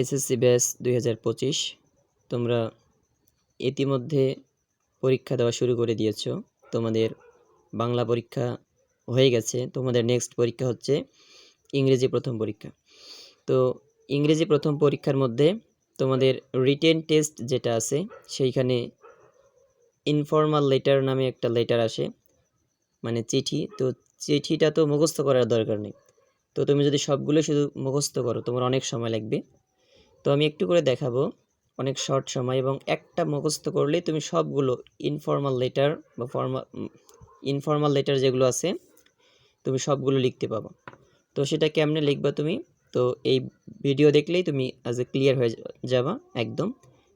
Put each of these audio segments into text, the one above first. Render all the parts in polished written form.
SSC batch 2025 তোমরা ইতিমধ্যে পরীক্ষা দেওয়া শুরু করে দিয়েছো। তোমাদের বাংলা পরীক্ষা হয়ে গেছে, তোমাদের নেক্সট পরীক্ষা হচ্ছে ইংরেজি প্রথম পরীক্ষা। তো ইংরেজি প্রথম পরীক্ষার মধ্যে তোমাদের রিটেন টেস্ট যেটা আছে সেইখানে ইনফর্মাল লেটার নামে একটা লেটার আসে, মানে চিঠি। তো চিঠিটা তো মুখস্থ করার দরকার নেই, তো তুমি যদি সবগুলো শুধু মুখস্থ করো তোমার অনেক সময় লাগবে। তো আমি একটু করে দেখাবো, অনেক শর্ট সময়, এবং একটা মুখস্থ করলেই তুমি সবগুলো ইনফর্মাল লেটার বা ইনফর্মাল লেটার যেগুলো আছে তুমি সবগুলো লিখতে পাবো। তো সেটা কেমনে লিখবা তুমি, তো এই ভিডিও দেখলেই তুমি আজ ক্লিয়ার হয়ে যাবা একদম।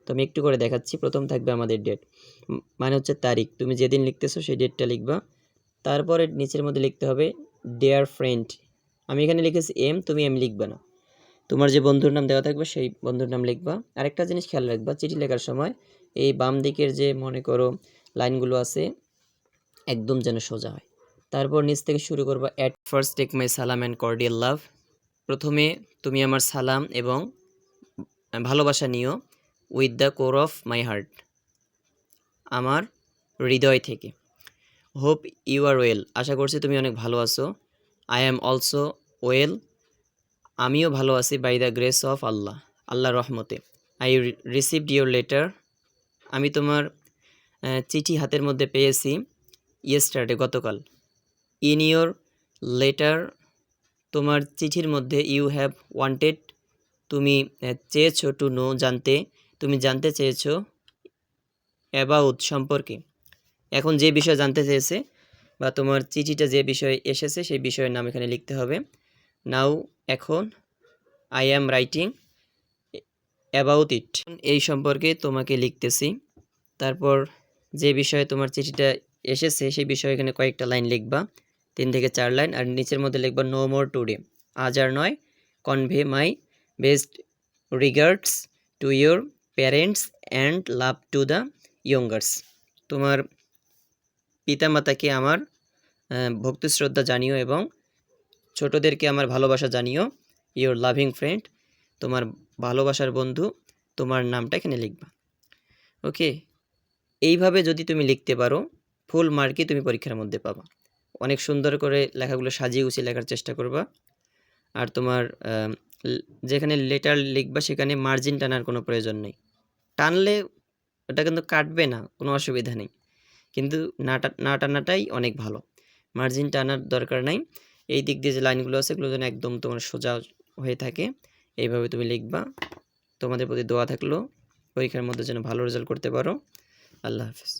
তো আমি একটু করে দেখাচ্ছি। প্রথম থাকবে আমাদের ডেট, মানে হচ্ছে তারিখ, তুমি যেদিন লিখতেছো সেই ডেটটা লিখবা। তারপরে নিচের মধ্যে লিখতে হবে ডিয়ার ফ্রেন্ড। আমি এখানে লিখেছি এম, তুমি এম লিখবা না, তোমার যে বন্ধুর নাম দেওয়া থাকবে সেই বন্ধুর নাম লিখবা। আরেকটা জিনিস খেয়াল রাখবা, চিঠি লেখার সময় এই বাম দিকের যে মনে করো লাইনগুলো আছে একদম যেন সোজা হয়। তারপর নিচ থেকে শুরু করবা। অ্যাট ফার্স্ট টেক মাই সালাম অ্যান্ড কর্ডিয়াল লাভ। প্রথমে তুমি আমার সালাম এবং ভালোবাসা নিও। With the core of my heart, আমার হৃদয় থেকে। হোপ ইউ আর ওয়েল, আশা করছি তুমি অনেক ভালো আছো। আই অ্যাম অলসো ওয়েল, আমিও ভালো আছি। বাই দ্য গ্রেস অফ আল্লাহ, আল্লাহর রহমতে। আই রিসিভড ইউর লেটার, আমি তোমার চিঠি হাতের মধ্যে পেয়েছি। ইয়েস্টারডে, গতকাল। ইন ইউর লেটার, তোমার চিঠির মধ্যে। ইউ হ্যাভ ওয়ান্টেড, তুমি চেয়েছো। টু নো, জানতে, তুমি জানতে চেয়েছো। অ্যাবাউট, সম্পর্কে। এখন যে বিষয় জানতে চেয়েছে বা তোমার চিঠিটা যে বিষয়ে এসেছে সেই বিষয়ের নাম এখানে লিখতে হবে। নাও, এখন। I am writing about it, এই সম্পর্কে তোমাকে লিখতেছি। তারপর যে বিষয়ে তোমার চিঠিটা এসেছে সেই বিষয়ে এখানে কয়েকটা লাইন লিখবা, 3 থেকে 4 লাইন। আর নিচের মধ্যে লিখবা নো মোর টুডে, আজ আর নয়। Convey my best regards to your parents and love to the youngers, তোমার পিতামাতাকে আমার ভক্তি শ্রদ্ধা জানিও এবং ছোটদেরকে আমার ভালোবাসা জানিও। ইউর লাভিং ফ্রেন্ড, তোমার ভালোবাসার বন্ধু, তোমার নামটা এখানে লিখবা। ওকে, এইভাবে যদি তুমি লিখতে পারো ফুল মার্কই তুমি পরীক্ষার মধ্যে পাবা। অনেক সুন্দর করে লেখাগুলো সাজিয়ে গুছিয়ে লেখার চেষ্টা করবা। আর তোমার যেখানে লেটার লিখবা সেখানে মার্জিন টানার কোনো প্রয়োজন নেই। টানলে ওটা কিন্তু কাটবে না, কোনো অসুবিধা নেই, কিন্তু না টানাটাই অনেক ভালো। মার্জিন টানার দরকার নাই। এই দিক দিয়ে যে লাইনগুলো আছে এগুলো যেন একদম তোমার সোজা হয়ে থাকে, এইভাবে তুমি লিখবা। তোমাদের প্রতি দোয়া থাকলো পরীক্ষার মধ্যে যেন ভালো রেজাল্ট করতে পারো। আল্লাহ হাফেজ।